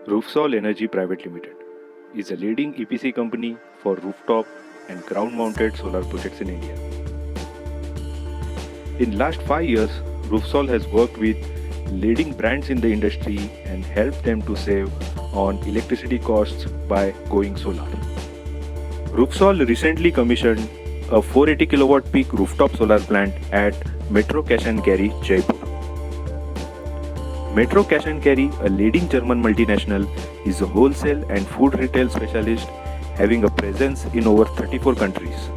Roofsol Energy Private Limited is a leading EPC company for rooftop and ground-mounted solar projects in India. In last 5 years, Roofsol has worked with leading brands in the industry and helped them to save on electricity costs by going solar. Roofsol recently commissioned a 480 kilowatt peak rooftop solar plant at Metro Cash and Carry, Jaipur. Metro Cash and Carry, a leading German multinational, is a wholesale and food retail specialist having a presence in over 34 countries.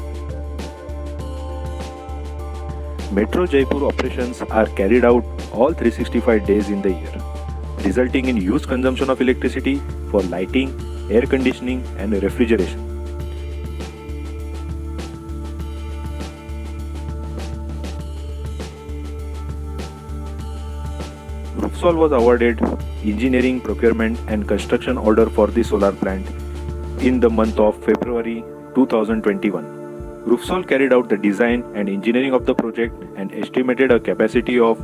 Metro Jaipur operations are carried out all 365 days in the year, resulting in huge consumption of electricity for lighting, air conditioning and refrigeration. Roofsol was awarded engineering, procurement and construction order for the solar plant in the month of February 2021. Roofsol carried out the design and engineering of the project and estimated a capacity of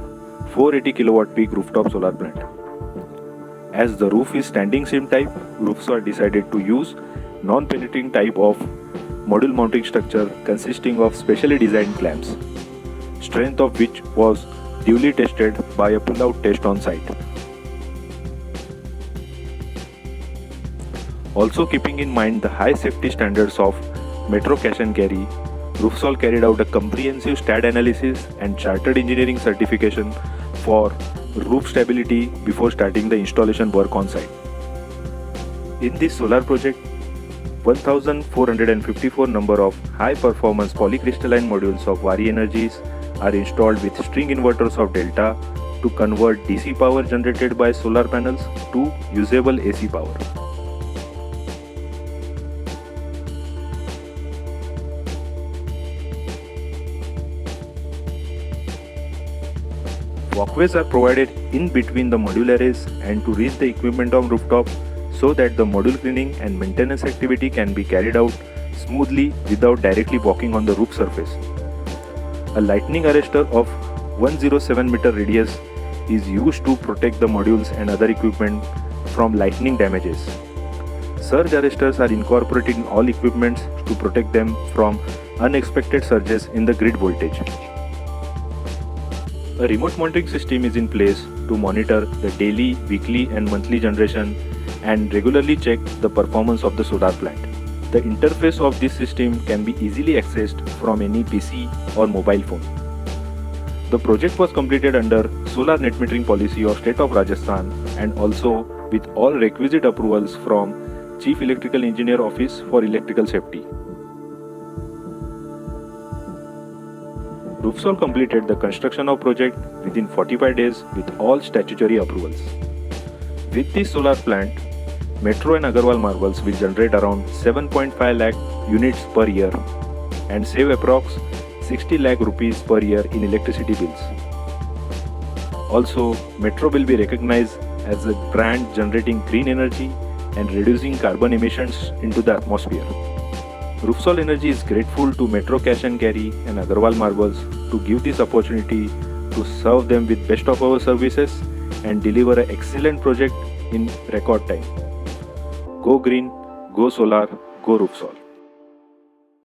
480 kilowatt peak rooftop solar plant. As the roof is standing seam type, Roofsol decided to use non-penetrating type of module mounting structure consisting of specially designed clamps, strength of which was duly tested by a pull-out test on site. Also keeping in mind the high safety standards of Metro Cash and Carry, Roofsol carried out a comprehensive STAAD analysis and chartered engineering certification for roof stability before starting the installation work on site. In this solar project, 1454 number of high-performance polycrystalline modules of Waaree Energies are installed with string inverters of Delta to convert DC power generated by solar panels to usable AC power. Walkways are provided in between the module arrays and to reach the equipment on rooftop so that the module cleaning and maintenance activity can be carried out smoothly without directly walking on the roof surface. A lightning arrestor of 107 meter radius is used to protect the modules and other equipment from lightning damages. Surge arresters are incorporated in all equipments to protect them from unexpected surges in the grid voltage. A remote monitoring system is in place to monitor the daily, weekly and monthly generation and regularly check the performance of the solar plant. The interface of this system can be easily accessed from any PC or mobile phone. The project was completed under Solar Net Metering Policy of State of Rajasthan and also with all requisite approvals from Chief Electrical Engineer Office for Electrical Safety. Roofsol completed the construction of project within 45 days with all statutory approvals. With this solar plant, Metro and Agarwal Marvels will generate around 7.5 lakh units per year and save approx 60 lakh rupees per year in electricity bills. Also, Metro will be recognized as a brand generating green energy and reducing carbon emissions into the atmosphere. Roofsol Energy is grateful to Metro Cash and Carry and Agarwal Marvels to give this opportunity to serve them with best of our services and deliver an excellent project in record time. Go green, go solar, go Roofsol.